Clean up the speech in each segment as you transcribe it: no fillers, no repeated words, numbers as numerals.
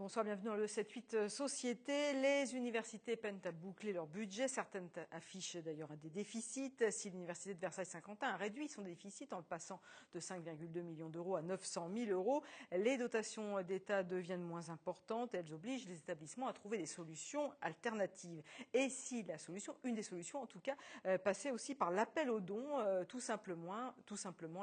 Bonsoir, bienvenue dans le 7-8 Société. Les universités peinent à boucler leur budget. Certaines affichent d'ailleurs des déficits. Si l'université de Versailles-Saint-Quentin a réduit son déficit en le passant de 5,2 millions d'euros à 900 000 euros, les dotations d'État deviennent moins importantes. Elles obligent les établissements à trouver des solutions alternatives. Et si la solution, une des solutions en tout cas, passait aussi par l'appel aux dons, tout simplement,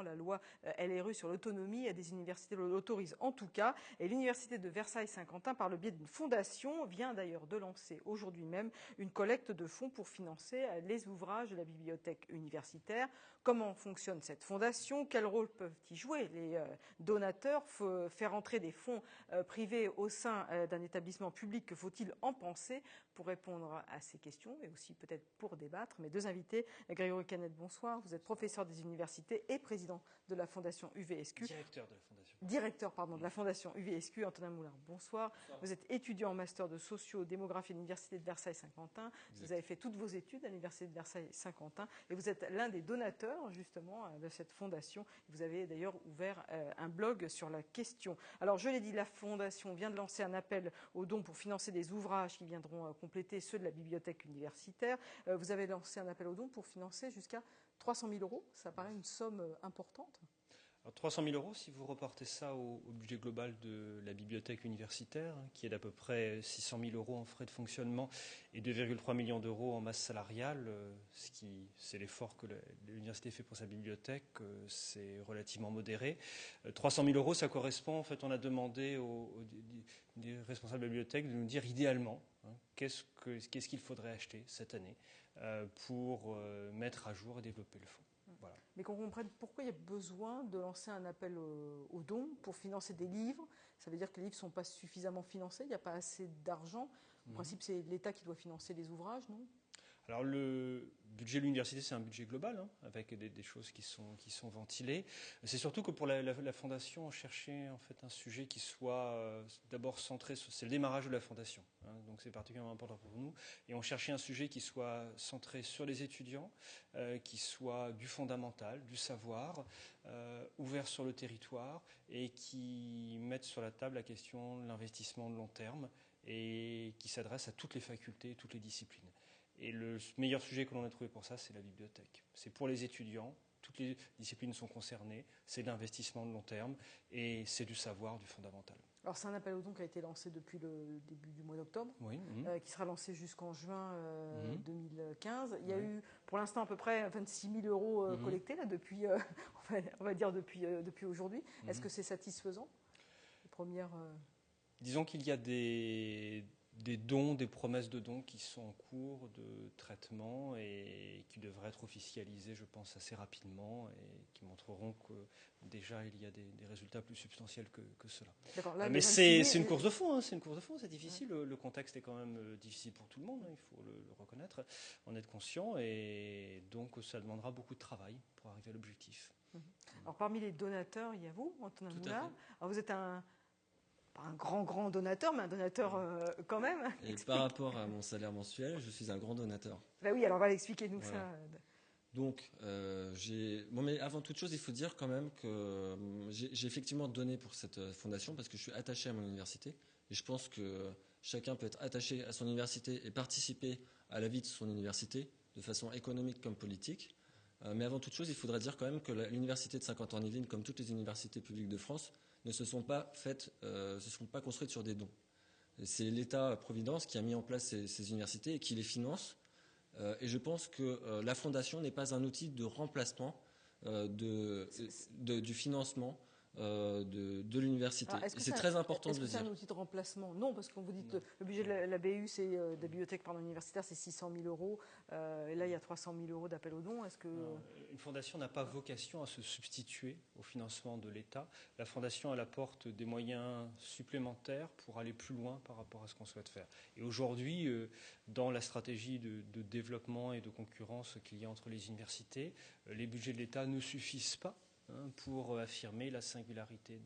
la loi LRU sur l'autonomie des universités l'autorise en tout cas. Et l'université de Versailles-Saint-Quentin, par le biais d'une fondation, vient d'ailleurs de lancer aujourd'hui même une collecte de fonds pour financer les ouvrages de la bibliothèque universitaire. Comment fonctionne cette fondation? Quel rôle peuvent y jouer les donateurs? Faire entrer des fonds privés au sein d'un établissement public, que faut-il en penser? Pour répondre à ces questions et aussi peut-être pour débattre, mes deux invités, Grégory Canette, bonsoir. Vous êtes professeur des universités et président de la fondation UVSQ. Directeur de la fondation. Directeur, pardon, de la fondation UVSQ. Antonin Moulin, bonsoir. Vous êtes étudiant en master de socio-démographie à l'université de Versailles-Saint-Quentin. Vous avez fait toutes vos études à l'université de Versailles-Saint-Quentin et vous êtes l'un des donateurs justement de cette fondation. Vous avez d'ailleurs ouvert un blog sur la question. Alors je l'ai dit, la fondation vient de lancer un appel aux dons pour financer des ouvrages qui viendront compléter ceux de la bibliothèque universitaire. Vous avez lancé un appel aux dons pour financer jusqu'à 300 000 euros. Ça paraît une somme importante. Alors 300 000 euros, si vous reportez ça au budget global de la bibliothèque universitaire, qui est d'à peu près 600 000 euros en frais de fonctionnement et 2,3 millions d'euros en masse salariale, c'est l'effort que l'université fait pour sa bibliothèque, c'est relativement modéré. 300 000 euros, ça correspond, en fait, on a demandé aux responsables de la bibliothèque de nous dire idéalement qu'est-ce qu'il faudrait acheter cette année pour mettre à jour et développer le fonds. Voilà. Mais qu'on comprenne pourquoi il y a besoin de lancer un appel aux dons pour financer des livres. Ça veut dire que les livres ne sont pas suffisamment financés, il n'y a pas assez d'argent. En principe, c'est l'État qui doit financer les ouvrages, non ? Alors le budget de l'université, c'est un budget global, avec des choses qui sont ventilées. C'est surtout que pour la fondation, on cherchait en fait un sujet qui soit d'abord centré sur... C'est le démarrage de la fondation, donc c'est particulièrement important pour nous. Et on cherchait un sujet qui soit centré sur les étudiants, qui soit du fondamental, du savoir, ouvert sur le territoire et qui mette sur la table la question de l'investissement de long terme et qui s'adresse à toutes les facultés, toutes les disciplines. Et le meilleur sujet que l'on a trouvé pour ça, c'est la bibliothèque. C'est pour les étudiants, toutes les disciplines sont concernées, c'est de l'investissement de long terme et c'est du savoir, du fondamental. Alors c'est un appel aux dons qui a été lancé depuis le début du mois d'octobre, oui, qui sera lancé jusqu'en juin 2015. Il y a eu pour l'instant à peu près 26 000 euros collectés là, depuis, on va dire depuis aujourd'hui. Est-ce que c'est satisfaisant? Les premières, Disons qu'il y a des dons, des promesses de dons qui sont en cours de traitement et qui devraient être officialisés, je pense, assez rapidement et qui montreront que déjà il y a des résultats plus substantiels que cela. Mais c'est une course de fond, c'est difficile. Ouais. Le contexte est quand même difficile pour tout le monde, il faut le reconnaître, en être conscient et donc ça demandera beaucoup de travail pour arriver à l'objectif. Alors parmi les donateurs, il y a vous, Antonin Moulin. Alors vous êtes pas un grand donateur, mais un donateur quand même. Et par rapport à mon salaire mensuel, je suis un grand donateur. Ben oui, alors expliquez-nous ça. Donc, mais avant toute chose, il faut dire quand même que j'ai effectivement donné pour cette fondation parce que je suis attaché à mon université. Et je pense que chacun peut être attaché à son université et participer à la vie de son université de façon économique comme politique. Mais avant toute chose, il faudra dire quand même que l'université de Saint-Quentin-en-Yvelines, comme toutes les universités publiques de France, ne se sont pas construites sur des dons. C'est l'État-providence qui a mis en place ces universités et qui les finance. Et je pense que la fondation n'est pas un outil de remplacement du financement de l'université. C'est très important de le dire. Est-ce que c'est un outil de remplacement? Non, parce que vous dites le budget de la BU, c'est de la bibliothèque universitaire, c'est 600 000 euros. Et là, il y a 300 000 euros d'appel aux dons. Est-ce que une fondation n'a pas vocation à se substituer au financement de l'État. La fondation, elle apporte des moyens supplémentaires pour aller plus loin par rapport à ce qu'on souhaite faire. Et aujourd'hui, dans la stratégie de développement et de concurrence qu'il y a entre les universités, les budgets de l'État ne suffisent pas pour affirmer la singularité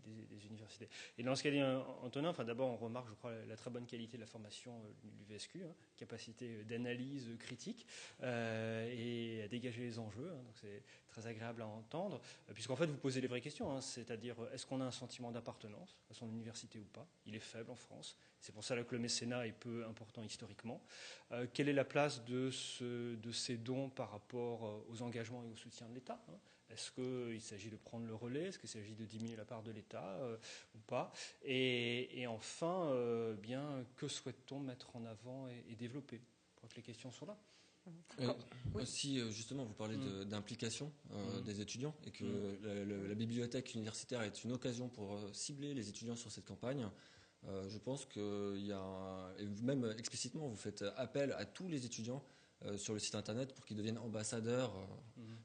des universités. Et dans ce qu'a dit Antonin, d'abord on remarque, je crois, la très bonne qualité de la formation du VSQ, capacité d'analyse critique et à dégager les enjeux, donc c'est très agréable à entendre, puisqu'en fait vous posez les vraies questions, c'est-à-dire est-ce qu'on a un sentiment d'appartenance à son université ou pas? Il est faible en France, c'est pour ça que le mécénat est peu important historiquement. Quelle est la place de ces dons par rapport aux engagements et au soutien de l'État? Est-ce qu'il s'agit de prendre le relais? Est-ce qu'il s'agit de diminuer la part de l'État ou pas? Et enfin, que souhaite-t-on mettre en avant et développer? Je crois que les questions sont là. Oui. Aussi, justement, vous parlez d'implication des étudiants et que la bibliothèque universitaire est une occasion pour cibler les étudiants sur cette campagne. Je pense qu'il y a, et même explicitement, vous faites appel à tous les étudiants sur le site internet pour qu'ils deviennent ambassadeurs,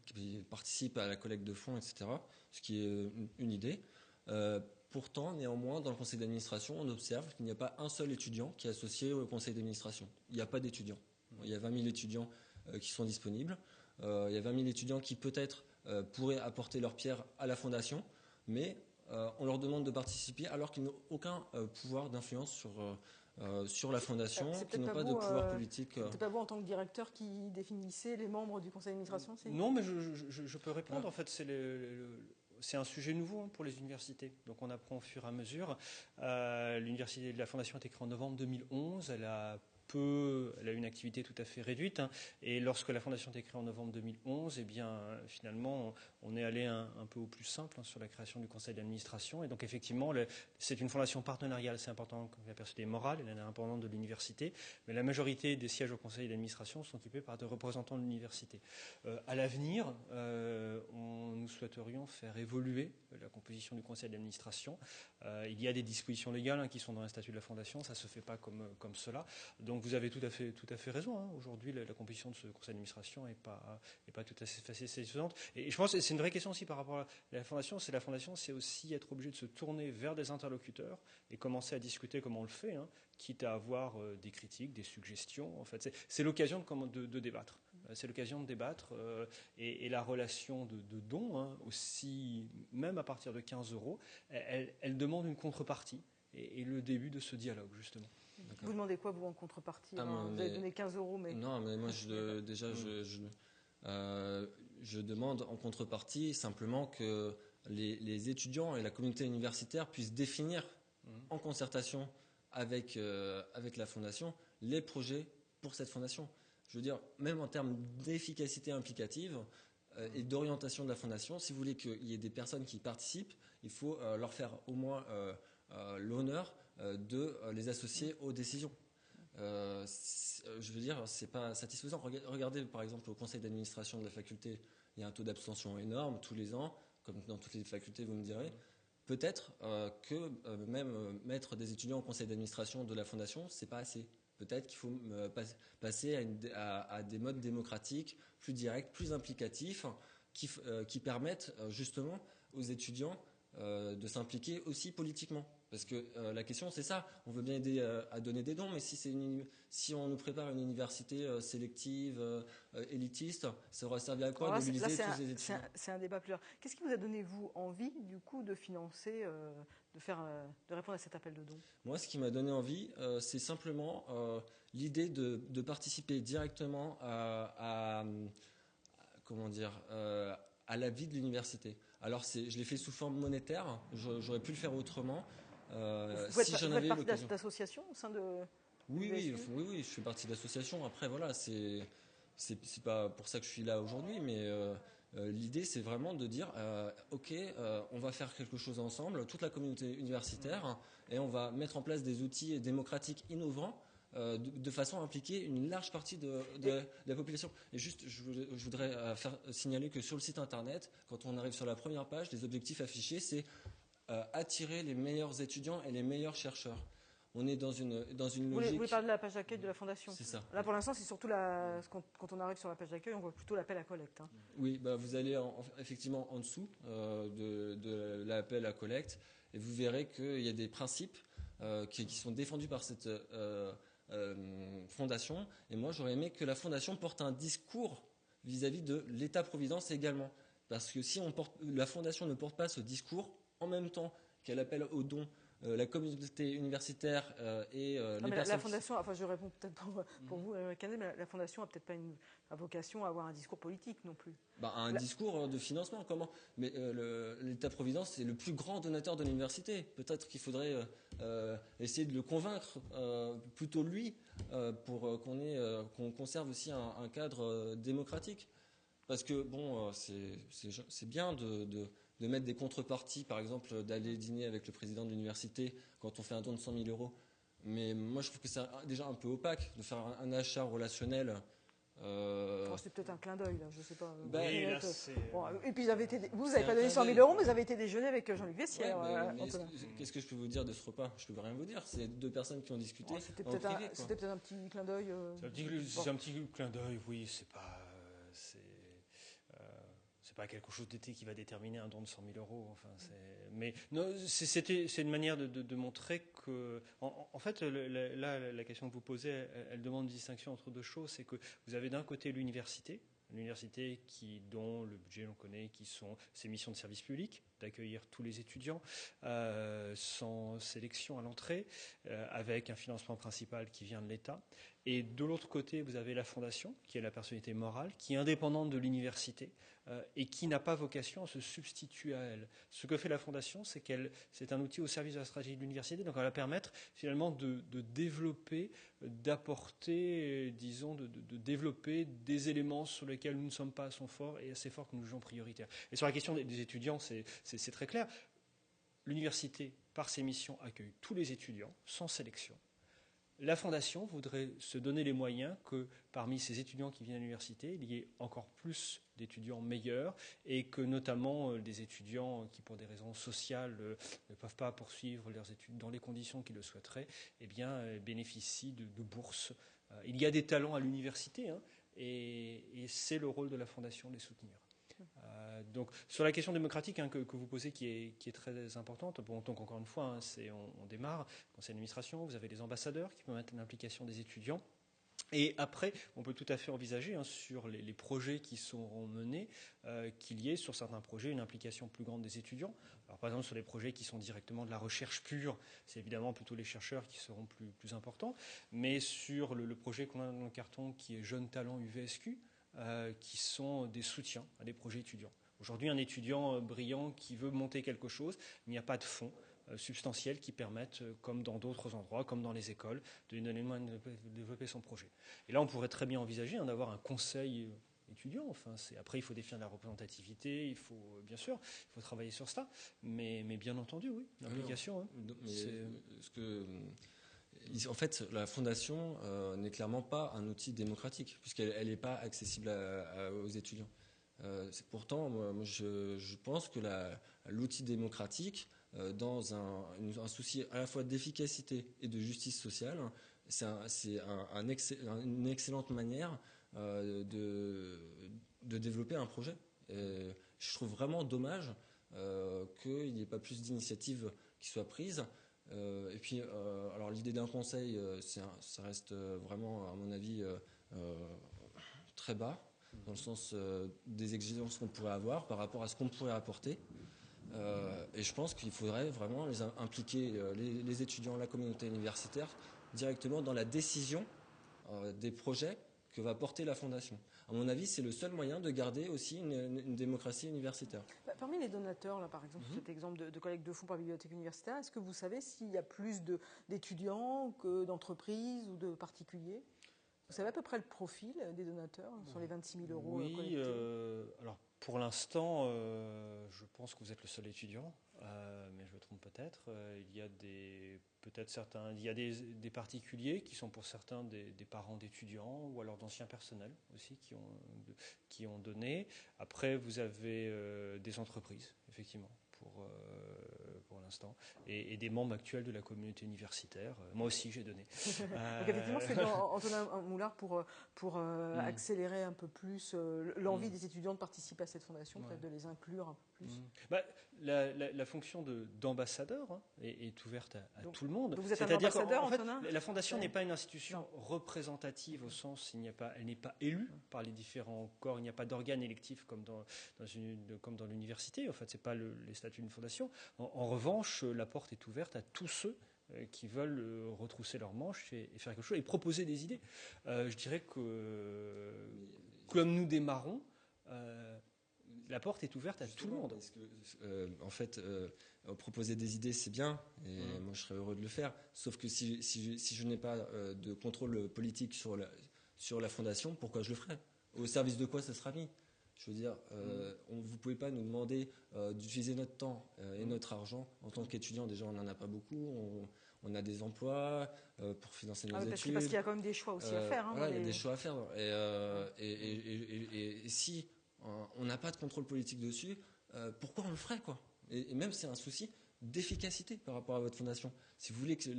qui participent à la collecte de fonds, etc. Ce qui est une idée. Pourtant, néanmoins, dans le conseil d'administration, on observe qu'il n'y a pas un seul étudiant qui est associé au conseil d'administration. Il n'y a pas d'étudiants. Il y a 20 000 étudiants qui sont disponibles. Il y a 20 000 étudiants qui peut-être pourraient apporter leur pierre à la fondation, mais on leur demande de participer alors qu'ils n'ont aucun pouvoir d'influence sur la fondation, qui n'ont pas de pouvoir politique. C'était pas vous en tant que directeur qui définissait les membres du conseil d'administration? Non, mais je peux répondre. En fait, c'est un sujet nouveau pour les universités. Donc on apprend au fur et à mesure. L'université de la Fondation a été créée en novembre 2011. Elle a une activité tout à fait réduite. Et lorsque la Fondation a été créée en novembre 2011, finalement, on est allé un peu au plus simple sur la création du conseil d'administration. Et donc, effectivement, c'est une fondation partenariale. C'est important que la personnalité morale, elle est indépendante de l'université. Mais la majorité des sièges au conseil d'administration sont occupés par des représentants de l'université. À l'avenir, nous souhaiterions faire évoluer la composition du conseil d'administration. Il y a des dispositions légales qui sont dans les statuts de la Fondation. Ça ne se fait pas comme cela. Donc vous avez tout à fait raison. Aujourd'hui, la composition de ce conseil d'administration n'est pas tout à fait satisfaisante. Et je pense que c'est une vraie question aussi par rapport à la Fondation. La Fondation, c'est aussi être obligé de se tourner vers des interlocuteurs et commencer à discuter comme on le fait, quitte à avoir des critiques, des suggestions. En fait, c'est l'occasion de débattre. C'est l'occasion de débattre et la relation de dons, aussi, même à partir de 15 €, elle demande une contrepartie et le début de ce dialogue, justement. D'accord. Vous demandez quoi, vous, en contrepartie? Vous avez donné 15 €, mais... Non, mais moi, je demande en contrepartie simplement que les étudiants et la communauté universitaire puissent définir en concertation avec la Fondation les projets pour cette Fondation. Je veux dire, même en termes d'efficacité implicative et d'orientation de la Fondation, si vous voulez qu'il y ait des personnes qui participent, il faut leur faire au moins l'honneur de les associer aux décisions. Je veux dire, c'est pas satisfaisant. Regardez par exemple au conseil d'administration de la faculté, il y a un taux d'abstention énorme tous les ans, comme dans toutes les facultés, vous me direz. Peut-être que même mettre des étudiants au conseil d'administration de la Fondation, c'est pas assez. Peut-être qu'il faut passer à des modes démocratiques, plus directs, plus implicatifs, qui permettent justement aux étudiants de s'impliquer aussi politiquement. Parce que la question, c'est ça. On veut bien aider à donner des dons, mais si on nous prépare une université sélective, élitiste, ça aura servi à quoi de mobiliser tous ces étudiants? C'est un débat plus large. Qu'est-ce qui vous a donné, vous, envie, du coup, de financer, de répondre à cet appel de dons? Moi, ce qui m'a donné envie, c'est simplement l'idée de participer directement à la vie de l'université. Alors, je l'ai fait sous forme monétaire. J'aurais pu le faire autrement. Vous faites partie d'associations au sein de... Oui, je fais partie d'associations. Après, voilà, c'est pas pour ça que je suis là aujourd'hui, mais l'idée, c'est vraiment de dire, ok, on va faire quelque chose ensemble, toute la communauté universitaire, et on va mettre en place des outils démocratiques innovants de façon à impliquer une large partie de la population. Et juste, je voudrais faire signaler que sur le site internet, quand on arrive sur la première page, les objectifs affichés, c'est attirer les meilleurs étudiants et les meilleurs chercheurs. On est dans une logique... Vous voulez parler de la page d'accueil de la Fondation? C'est ça. Là, pour l'instant, c'est surtout quand on arrive sur la page d'accueil, on voit plutôt l'appel à collecte. Oui, vous allez effectivement en dessous de l'appel à collecte et vous verrez qu'il y a des principes qui sont défendus par cette Fondation. Et moi, j'aurais aimé que la Fondation porte un discours vis-à-vis de l'État-providence également. Parce que si la fondation ne porte pas ce discours, en même temps qu'elle appelle aux dons la communauté universitaire et les personnes... La fondation, enfin je réponds peut-être pour vous, Canet, mais la fondation n'a peut-être pas une vocation à avoir un discours politique non plus. Un discours de financement, comment? Mais l'État-providence, c'est le plus grand donateur de l'université. Peut-être qu'il faudrait essayer de le convaincre, plutôt lui, pour qu'on conserve aussi un cadre démocratique. Parce que, bon, c'est bien de mettre des contreparties, par exemple, d'aller dîner avec le président de l'université quand on fait un don de 100 000 euros. Mais moi, je trouve que c'est déjà un peu opaque de faire un achat relationnel. C'est peut-être un clin d'œil, là, je sais pas. Oui, là, et puis vous n'avez pas donné 100 000 euros, mais vous avez été déjeuner avec Jean-Luc Vessière. Qu'est-ce que je peux vous dire de ce repas? Je peux rien vous dire. C'est deux personnes qui ont discuté. C'était peut-être un petit clin d'œil. C'est un petit clin d'œil, oui. C'est pas quelque chose d'été qui va déterminer un don de 100 000 euros. Enfin, mais non, c'est une manière de montrer que, en fait, la question que vous posez, elle demande une distinction entre deux choses. C'est que vous avez d'un côté l'université dont le budget on connaît, qui sont ses missions de service public, d'accueillir tous les étudiants sans sélection à l'entrée, avec un financement principal qui vient de l'État. Et de l'autre côté, vous avez la fondation, qui est la personnalité morale, qui est indépendante de l'université et qui n'a pas vocation à se substituer à elle. Ce que fait la fondation, c'est un outil au service de la stratégie de l'université, donc elle va permettre finalement de développer, d'apporter, disons, de développer des éléments sur lesquels nous ne sommes pas assez forts et assez forts que nous jugeons prioritaires. Et sur la question des étudiants, c'est très clair. L'université, par ses missions, accueille tous les étudiants, sans sélection. La Fondation voudrait se donner les moyens que parmi ces étudiants qui viennent à l'université, il y ait encore plus d'étudiants meilleurs et que notamment des étudiants qui, pour des raisons sociales, ne peuvent pas poursuivre leurs études dans les conditions qu'ils le souhaiteraient, bénéficient de bourses. Il y a des talents à l'université et c'est le rôle de la Fondation de les soutenir. Donc sur la question démocratique que vous posez qui est très importante, bon, donc encore une fois, on démarre, conseil d'administration, vous avez les ambassadeurs qui permettent l'implication des étudiants. Et après, on peut tout à fait envisager sur les projets qui seront menés qu'il y ait sur certains projets une implication plus grande des étudiants. Alors par exemple sur les projets qui sont directement de la recherche pure, c'est évidemment plutôt les chercheurs qui seront plus importants. Mais sur le projet qu'on a dans le carton qui est Jeunes Talents UVSQ, qui sont des soutiens à des projets étudiants. Aujourd'hui, un étudiant brillant qui veut monter quelque chose, il n'y a pas de fonds substantiels qui permettent, comme dans d'autres endroits, comme dans les écoles, de lui donner le moyen de développer son projet. Et là, on pourrait très bien envisager d'avoir un conseil étudiant. Enfin, après, il faut définir la représentativité, il faut travailler sur ça. Mais bien entendu, oui, l'implication. En fait, la fondation n'est clairement pas un outil démocratique, puisqu'elle n'est pas accessible aux étudiants. Pourtant, moi, je pense que l'outil démocratique, dans un souci à la fois d'efficacité et de justice sociale, c'est une excellente manière de développer un projet. Je trouve vraiment dommage qu'il n'y ait pas plus d'initiatives qui soient prises. Et puis, alors l'idée d'un conseil, ça reste vraiment, à mon avis, très bas, dans le sens des exigences qu'on pourrait avoir par rapport à ce qu'on pourrait apporter. Et je pense qu'il faudrait vraiment impliquer les étudiants, la communauté universitaire, directement dans la décision des projets que va porter la Fondation. À mon avis, c'est le seul moyen de garder aussi une démocratie universitaire. Parmi les donateurs, là, par exemple, cet exemple de collecte de fonds par bibliothèque universitaire, est-ce que vous savez s'il y a plus d'étudiants que d'entreprises ou de particuliers? Vous savez à peu près le profil des donateurs sur les 26 000 euros collectés? Alors pour l'instant, je pense que vous êtes le seul étudiant, mais je me trompe peut-être. Il y a des particuliers qui sont pour certains des parents d'étudiants ou alors d'anciens personnels aussi qui ont donné. Après, vous avez des entreprises, effectivement, pour l'instant. l'instant, et des membres actuels de la communauté universitaire. Moi aussi, j'ai donné. Donc effectivement, c'est Antonin Moulard pour accélérer un peu plus l'envie des étudiants de participer à cette fondation, peut-être de les inclure un peu plus. La fonction d'ambassadeur est ouverte à tout le monde. Donc vous êtes un ambassadeur, Antonin ? La fondation n'est pas une institution représentative au sens elle n'est pas élue par les différents corps, il n'y a pas d'organe électif comme dans l'université. En fait, c'est pas les statuts d'une fondation. En revanche, la porte est ouverte à tous ceux qui veulent retrousser leurs manches et faire quelque chose et proposer des idées. Je dirais que comme nous démarrons, la porte est ouverte à tout le monde. Parce que, en fait, proposer des idées, c'est bien, et moi je serais heureux de le faire. Sauf que si je n'ai pas de contrôle politique sur la fondation, pourquoi je le ferais ? Au service de quoi ça sera mis ? Je veux dire, vous ne pouvez pas nous demander d'utiliser notre temps et notre argent. En tant qu'étudiant, déjà, on n'en a pas beaucoup. On a des emplois pour financer nos études. Parce qu'il y a quand même des choix aussi à faire. Il y a des choix à faire. Et si on n'a pas de contrôle politique dessus, pourquoi on le ferait, quoi ? Et même, c'est un souci d'efficacité par rapport à votre fondation. Si vous voulez que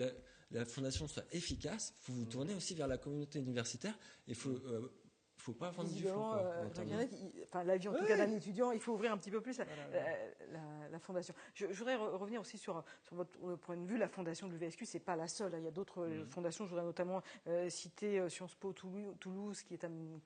la fondation soit efficace, il faut vous tourner aussi vers la communauté universitaire. Il faut pas vendre du flanc. La vie en tout cas d'un étudiant, il faut ouvrir un petit peu plus la fondation. Je voudrais revenir aussi sur votre point de vue. La fondation de l'UVSQ, c'est pas la seule. Il y a d'autres fondations. Je voudrais notamment citer Sciences Po Toulouse, qui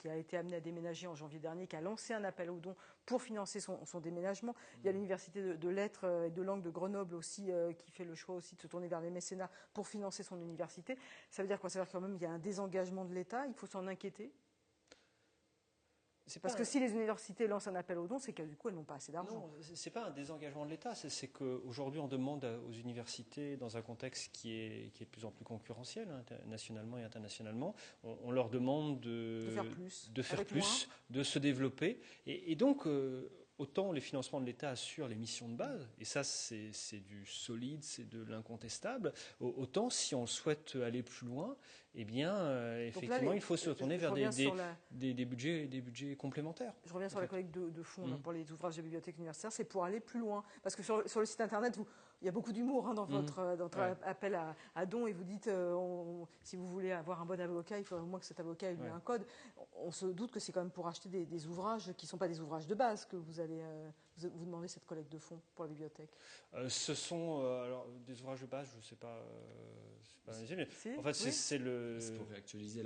a été amené à déménager en janvier dernier, qui a lancé un appel aux dons pour financer son déménagement. Il y a l'université de lettres et de langues de Grenoble aussi, qui fait le choix aussi de se tourner vers les mécénats pour financer son université. Ça veut dire quoi ? Ça veut dire quand même qu'il y a un désengagement de l'État. Il faut s'en inquiéter. Parce que si les universités lancent un appel aux dons, c'est que du coup, elles n'ont pas assez d'argent. Non, c'est pas un désengagement de l'État. C'est qu'aujourd'hui, on demande aux universités, dans un contexte qui est de plus en plus concurrentiel, nationalement et internationalement, on leur demande de faire plus, de se développer. Et donc, autant les financements de l'État assurent les missions de base, et ça, c'est du solide, c'est de l'incontestable, autant si on souhaite aller plus loin, eh bien, effectivement, il faut se tourner vers des budgets complémentaires. Je reviens sur la collecte de fonds pour les ouvrages de bibliothèque universitaire. C'est pour aller plus loin. Parce que sur le site internet, il y a beaucoup d'humour dans votre appel à dons. Et vous dites, si vous voulez avoir un bon avocat, il faudrait au moins que cet avocat ait un code. On se doute que c'est quand même pour acheter des ouvrages qui ne sont pas des ouvrages de base que vous allez vous demander cette collecte de fonds pour la bibliothèque. Ce sont alors des ouvrages de base, je ne sais pas. En fait, c'est pour réactualiser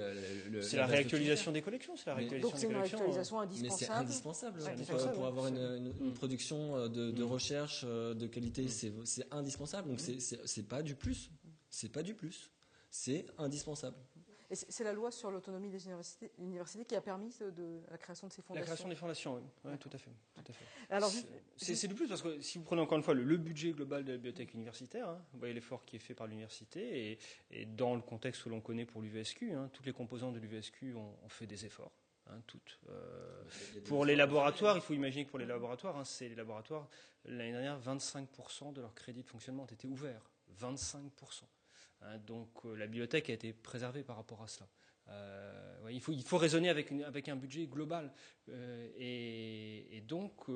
c'est la réactualisation des collections. C'est la réactualisation donc c'est une réactualisation indispensable. Mais c'est indispensable. Pour avoir une production de recherche de qualité, c'est indispensable. Donc c'est pas du plus. C'est pas du plus. C'est indispensable. Et c'est la loi sur l'autonomie des universités qui a permis la création de ces fondations. La création des fondations, oui, tout à fait. Alors, c'est du plus parce que si vous prenez encore une fois le budget global de la bibliothèque universitaire, vous voyez l'effort qui est fait par l'université et dans le contexte que l'on connaît pour l'UVSQ, toutes les composantes de l'UVSQ ont fait des efforts. Toutes. Pour les laboratoires, il faut imaginer que pour les laboratoires, l'année dernière, 25% de leurs crédits de fonctionnement ont été ouverts. 25%. Donc la bibliothèque a été préservée par rapport à cela. Il faut raisonner avec un budget global. Et donc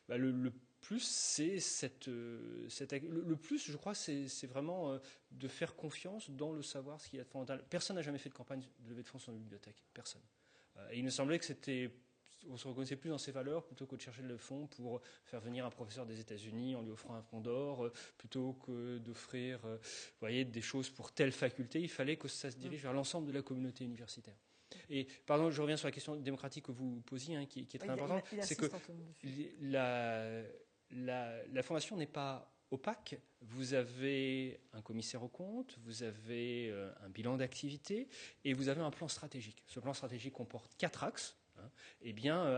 le plus, le plus, je crois, c'est vraiment de faire confiance dans le savoir, ce qu'il y a de fondamental. Personne n'a jamais fait de campagne de levée de fonds sur une bibliothèque. Personne. Et il me semblait que on se reconnaissait plus dans ces valeurs plutôt que de chercher le fonds pour faire venir un professeur des États-Unis en lui offrant un fonds d'or, plutôt que d'offrir des choses pour telle faculté. Il fallait que ça se dirige vers l'ensemble de la communauté universitaire. Et pardon, je reviens sur la question démocratique que vous posiez, qui est très importante. C'est que la fondation n'est pas opaque. Vous avez un commissaire aux comptes, vous avez un bilan d'activité et vous avez un plan stratégique. Ce plan stratégique comporte 4 axes.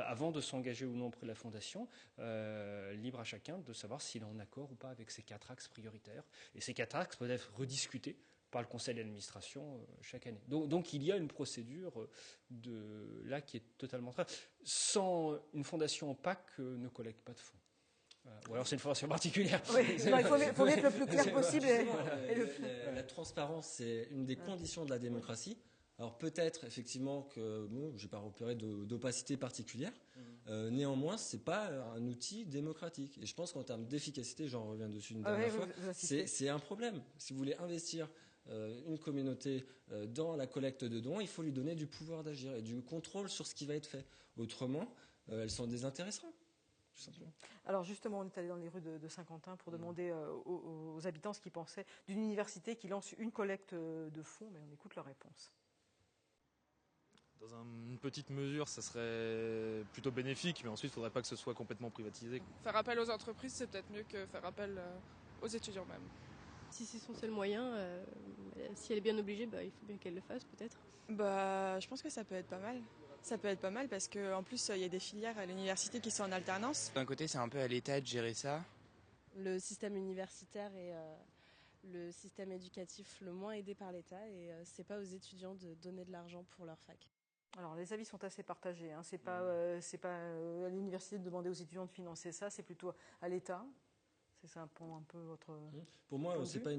Avant de s'engager ou non auprès de la Fondation, libre à chacun de savoir s'il est en accord ou pas avec ces 4 axes prioritaires. Et ces 4 axes peuvent être rediscutés par le conseil d'administration chaque année. Donc il y a une procédure qui est totalement très... Sans une fondation opaque ne collecte pas de fonds. Ou alors c'est une fondation particulière. Oui, il faut être le plus clair possible. La transparence, c'est une des conditions de la démocratie. Alors peut-être effectivement que je n'ai pas repéré d'opacité particulière, Néanmoins, c'est pas un outil démocratique. Et je pense qu'en termes d'efficacité, j'en reviens dessus une dernière fois, c'est un problème. Si vous voulez investir une communauté dans la collecte de dons, il faut lui donner du pouvoir d'agir et du contrôle sur ce qui va être fait. Autrement, elles s'en désintéresseront. Tout simplement. Alors justement, on est allé dans les rues de Saint-Quentin pour demander aux habitants ce qu'ils pensaient d'une université qui lance une collecte de fonds, mais on écoute leur réponse. Dans une petite mesure, ça serait plutôt bénéfique, mais ensuite, il ne faudrait pas que ce soit complètement privatisé. Faire appel aux entreprises, c'est peut-être mieux que faire appel aux étudiants même. Si c'est son seul moyen, si elle est bien obligée, il faut bien qu'elle le fasse peut-être. Je pense que ça peut être pas mal. Ça peut être pas mal parce qu'en plus, il y a des filières à l'université qui sont en alternance. D'un côté, c'est un peu à l'État de gérer ça. Le système universitaire est le système éducatif le moins aidé par l'État et c'est pas aux étudiants de donner de l'argent pour leur fac. Alors les avis sont assez partagés. Hein. C'est pas à l'université de demander aux étudiants de financer ça, c'est plutôt à l'État. C'est ça un peu votre. Pour moi, c'est pas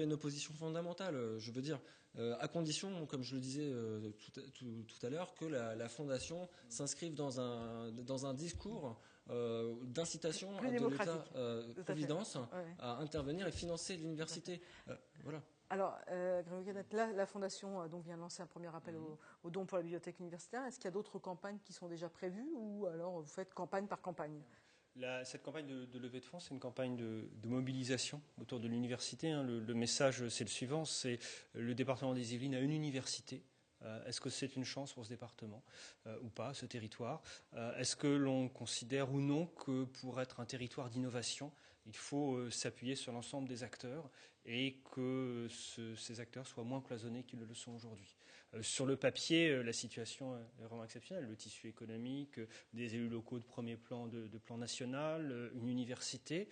une opposition fondamentale. Je veux dire, à condition, comme je le disais tout à l'heure, que la fondation s'inscrive dans un discours d'incitation de l'État-providence à intervenir et financer l'université. Voilà. Alors, Grégory Cadette, là, la Fondation vient de lancer un premier appel aux dons pour la bibliothèque universitaire. Est-ce qu'il y a d'autres campagnes qui sont déjà prévues ou alors vous faites campagne par campagne ? Cette campagne de levée de fonds, c'est une campagne de mobilisation autour de l'université. Hein. Le message, c'est le suivant, c'est le département des Yvelines a une université. Est-ce que c'est une chance pour ce département ou pas, ce territoire ? Est-ce que l'on considère ou non que pour être un territoire d'innovation, il faut s'appuyer sur l'ensemble des acteurs et que ces acteurs soient moins cloisonnés qu'ils le sont aujourd'hui. Sur le papier, la situation est vraiment exceptionnelle. Le tissu économique, des élus locaux de premier plan, de plan national, une université,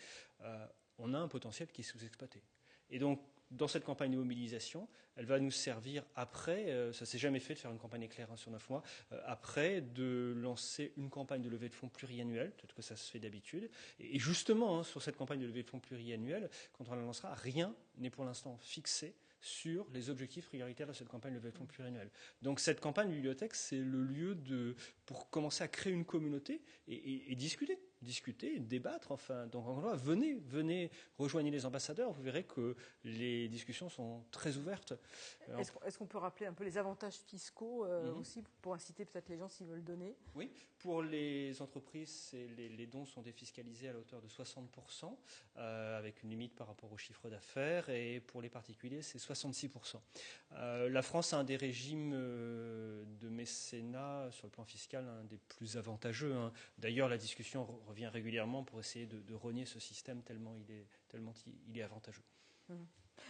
on a un potentiel qui est sous-exploité. Et donc, dans cette campagne de mobilisation, elle va nous servir après, ça ne s'est jamais fait de faire une campagne éclair sur 9 mois, après de lancer une campagne de levée de fonds pluriannuelle, peut-être que ça se fait d'habitude. Et justement, sur cette campagne de levée de fonds pluriannuelle, quand on la lancera, rien n'est pour l'instant fixé sur les objectifs prioritaires de cette campagne de levée de fonds pluriannuelle. Donc cette campagne de bibliothèque, c'est le lieu pour commencer à créer une communauté et discuter, débattre, enfin. Donc encore une fois, venez, rejoignez les ambassadeurs, vous verrez que les discussions sont très ouvertes. Est-ce qu'on peut rappeler un peu les avantages fiscaux aussi, pour inciter peut-être les gens s'ils veulent donner ? Oui, pour les entreprises, les dons sont défiscalisés à la hauteur de 60%, avec une limite par rapport au chiffre d'affaires, et pour les particuliers, c'est 66%. La France a un des régimes de mécénat sur le plan fiscal, un des plus avantageux. Hein. D'ailleurs, la discussion revient régulièrement pour essayer de renier ce système tellement il est avantageux.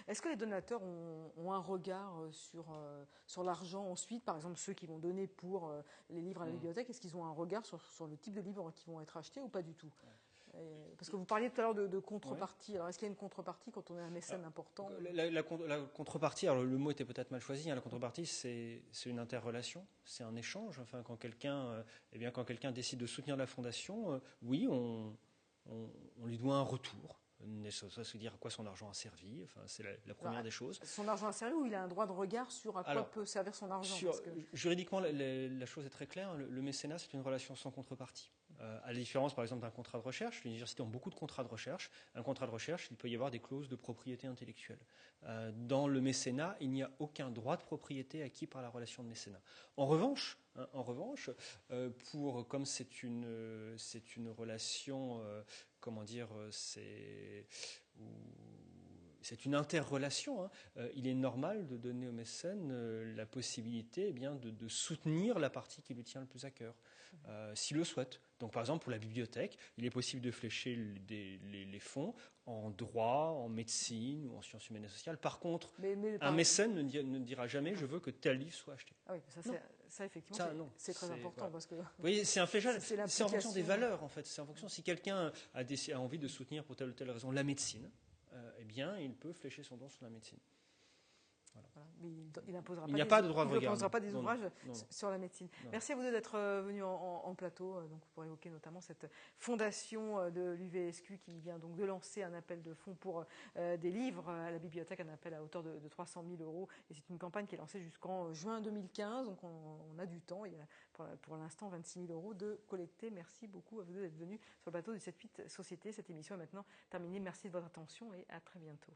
Est-ce que les donateurs ont un regard sur l'argent ensuite, par exemple ceux qui vont donner pour les livres à la bibliothèque, est-ce qu'ils ont un regard sur le type de livres qui vont être achetés ou pas du tout ? Parce que vous parliez tout à l'heure de contrepartie. Alors, est-ce qu'il y a une contrepartie quand on est un mécène important ? La contrepartie, alors le mot était peut-être mal choisi. Hein, la contrepartie, c'est une interrelation, c'est un échange. Enfin, quand quelqu'un décide de soutenir la fondation, oui, on lui doit un retour. Ça se dire à quoi son argent a servi. Enfin, c'est la première des choses. Son argent a servi ou il a un droit de regard sur à quoi peut servir son argent Juridiquement, la chose est très claire. Le mécénat, c'est une relation sans contrepartie. À la différence, par exemple, d'un contrat de recherche, les universités ont beaucoup de contrats de recherche. Un contrat de recherche, il peut y avoir des clauses de propriété intellectuelle. Dans le mécénat, il n'y a aucun droit de propriété acquis par la relation de mécénat. En revanche, comme c'est une relation, c'est une interrelation. Il est normal de donner au mécène la possibilité de soutenir la partie qui lui tient le plus à cœur, s'il le souhaite. Donc, par exemple, pour la bibliothèque, il est possible de flécher les fonds en droit, en médecine ou en sciences humaines et sociales. Par contre, un mécène ne dira jamais « je veux que tel livre soit acheté ». Ah oui, ça effectivement, c'est très important. Parce que oui, c'est un fléchage, c'est en fonction des valeurs, en fait. C'est en fonction, si quelqu'un a envie de soutenir pour telle ou telle raison la médecine, eh bien, il peut flécher son don sur la médecine. Voilà. Voilà. Mais il n'imposera Il n'y a pas de droit de regard. Il n'imposera pas des Non, ouvrages non. sur la médecine. Non. Merci à vous deux d'être venus en plateau donc pour évoquer notamment cette fondation de l'UVSQ qui vient donc de lancer un appel de fonds pour des livres à la bibliothèque, un appel à hauteur de 300 000 €. Et c'est une campagne qui est lancée jusqu'en juin 2015, donc on a du temps. Il y a pour l'instant 26 000 € de collectés. Merci beaucoup à vous deux d'être venus sur le plateau de 7-8 Société. Cette émission est maintenant terminée. Merci de votre attention et à très bientôt.